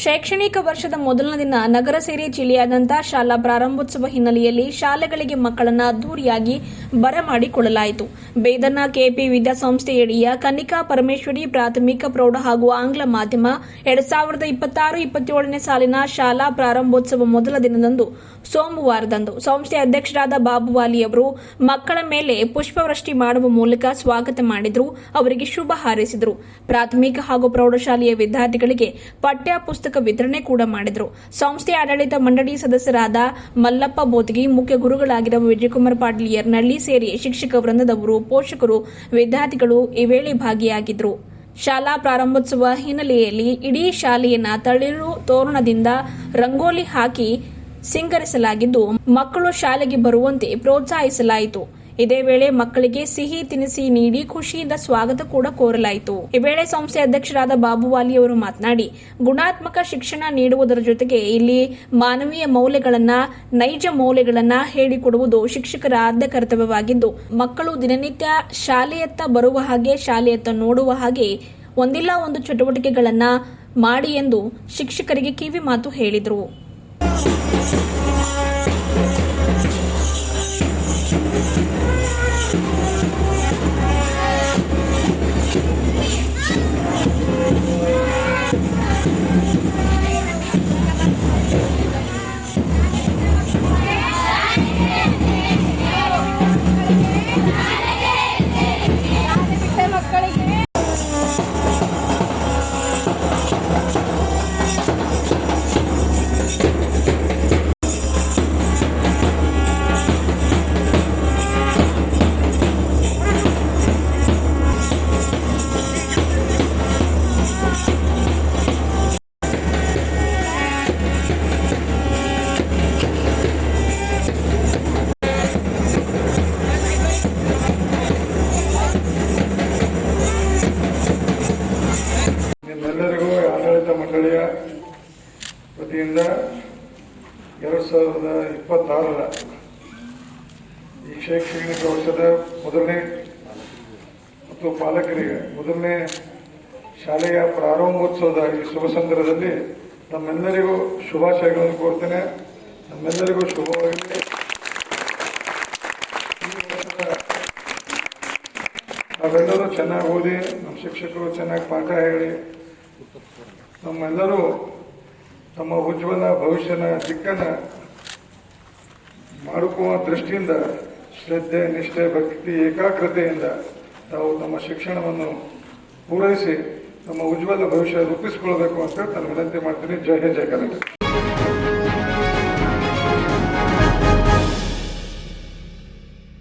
ಶೈಕ್ಷಣಿಕ ವರ್ಷದ ಮೊದಲನೇ ದಿನ ನಗರ ಸೇರಿ ಜಿಲ್ಲೆಯಾದ್ಯಂತ ಶಾಲಾ ಪ್ರಾರಂಭೋತ್ಸವ ಹಿನ್ನೆಲೆಯಲ್ಲಿ ಶಾಲೆಗಳಿಗೆ ಮಕ್ಕಳನ್ನು ಅದ್ದೂರಿಯಾಗಿ ಬರಮಾಡಿಕೊಳ್ಳಲಾಯಿತು. ಬೇದರ್ನ ಕೆಪಿ ವಿದ್ಯಾಸಂಸ್ಥೆಯಡಿಯ ಕನ್ನಿಕಾ ಪರಮೇಶ್ವರಿ ಪ್ರಾಥಮಿಕ ಪ್ರೌಢ ಹಾಗೂ ಆಂಗ್ಲ ಮಾಧ್ಯಮ 2026-27ನೇ ಸಾಲಿನ ಶಾಲಾ ಪ್ರಾರಂಭೋತ್ಸವ ಮೊದಲ ದಿನದಂದು ಸೋಮವಾರದಂದು ಸಂಸ್ಥೆ ಅಧ್ಯಕ್ಷರಾದ ಬಾಬುವಾಲಿ ಅವರು ಮಕ್ಕಳ ಮೇಲೆ ಪುಷ್ಪವೃಷ್ಟಿ ಮಾಡುವ ಮೂಲಕ ಸ್ವಾಗತ ಮಾಡಿದರು. ಅವರಿಗೆ ಶುಭ ಹಾರೈಸಿದರು. ಪ್ರಾಥಮಿಕ ಹಾಗೂ ಪ್ರೌಢಶಾಲೆಯ ವಿದ್ಯಾರ್ಥಿಗಳಿಗೆ ಪಠ್ಯ ಪುಸ್ತಕ ವಿತರಣೆ ಕೂಡ ಮಾಡಿದರು. ಸಂಸ್ಥೆಯ ಆಡಳಿತ ಮಂಡಳಿ ಸದಸ್ಯರಾದ ಮಲ್ಲಪ್ಪ ಬೋತಗಿ, ಮುಖ್ಯ ಗುರುಗಳಾಗಿರುವ ವಿಜಯಕುಮಾರ್ ಪಾಟೀಲ್ ಯರ್ನಳ್ಳಿ ಸೇರಿ ಶಿಕ್ಷಕ ವೃಂದದವರು, ಪೋಷಕರು, ವಿದ್ಯಾರ್ಥಿಗಳು ಈ ವೇಳೆ ಭಾಗಿಯಾಗಿದ್ದರು. ಶಾಲಾ ಪ್ರಾರಂಭೋತ್ಸವ ಹಿನ್ನೆಲೆಯಲ್ಲಿ ಇಡೀ ಶಾಲೆಯನ್ನ ತಳಿರು ತೋರಣದಿಂದ ರಂಗೋಲಿ ಹಾಕಿ ಸಿಂಗರಿಸಲಾಗಿದ್ದು, ಮಕ್ಕಳು ಶಾಲೆಗೆ ಬರುವಂತೆ ಪ್ರೋತ್ಸಾಹಿಸಲಾಯಿತು. ಇದೇ ವೇಳೆ ಮಕ್ಕಳಿಗೆ ಸಿಹಿ ತಿನಿಸಿ ನೀಡಿ ಖುಷಿಯಿಂದ ಸ್ವಾಗತ ಕೂಡ ಕೋರಲಾಯಿತು. ಈ ವೇಳೆ ಸಂಸ್ಥೆ ಅಧ್ಯಕ್ಷರಾದ ಬಾಬುವಾಲಿ ಅವರು ಮಾತನಾಡಿ, ಗುಣಾತ್ಮಕ ಶಿಕ್ಷಣ ನೀಡುವುದರ ಜೊತೆಗೆ ಇಲ್ಲಿ ಮಾನವೀಯ ಮೌಲ್ಯಗಳನ್ನ, ನೈಜ ಮೌಲ್ಯಗಳನ್ನ ಹೇಳಿಕೊಡುವುದು ಶಿಕ್ಷಕರ ಆದ್ಯ ಕರ್ತವ್ಯವಾಗಿದ್ದು, ಮಕ್ಕಳು ದಿನನಿತ್ಯ ಶಾಲೆಯತ್ತ ಬರುವ ಹಾಗೆ, ಶಾಲೆಯತ್ತ ನೋಡುವ ಹಾಗೆ ಒಂದಿಲ್ಲ ಒಂದು ಚಟುವಟಿಕೆಗಳನ್ನ ಮಾಡಿ ಎಂದು ಶಿಕ್ಷಕರಿಗೆ ಕಿವಿ ಮಾತು ಹೇಳಿದರು. ನಿಮ್ಮೆಲ್ಲರಿಗೂ ಆಡಳಿತ ಮಂಡಳಿಯ ವತಿಯಿಂದ 2026ರ ಈ ಶೈಕ್ಷಣಿಕ ವರ್ಷದ ಮೊದಲನೇ ಮತ್ತು ಪಾಲಕರಿಗೆ ಮೊದಲನೇ ಶಾಲೆಯ ಪ್ರಾರಂಭೋತ್ಸವದ ಈ ಶುಭ ಸಂದರ್ಭದಲ್ಲಿ ನಮ್ಮೆಲ್ಲರಿಗೂ ಶುಭಾಶಯಗಳನ್ನು ಕೋರ್ತೇನೆ. ನಮ್ಮೆಲ್ಲರಿಗೂ ಶುಭವಾಗಲಿ. ನಾವೆಲ್ಲರೂ ಚೆನ್ನಾಗಿ ಓದಿ, ನಮ್ಮ ಶಿಕ್ಷಕರು ಚೆನ್ನಾಗಿ ಪಾಠ ಹೇಳಿ, ನಮ್ಮೆಲ್ಲರೂ ತಮ್ಮ ಉಜ್ವಲ ಭವಿಷ್ಯನ ದಿಕ್ಕನ್ನು ಮಾಡಿಕೊಳ್ಳುವ ದೃಷ್ಟಿಯಿಂದ ಶ್ರದ್ಧೆ, ನಿಷ್ಠೆ, ಭಕ್ತಿ, ಏಕಾಗ್ರತೆಯಿಂದ ತಾವು ತಮ್ಮ ಶಿಕ್ಷಣವನ್ನು ಪೂರೈಸಿ ನಮ್ಮ ಉಜ್ವಲ ಭವಿಷ್ಯ ರೂಪಿಸಿಕೊಳ್ಳಬೇಕು ಅಂತ ನಾನು ವಿನಂತಿ ಮಾಡ್ತೀನಿ. ಜೈ ಹಿಂದ್, ಜೈ ಕರ್ನಾಟಕ.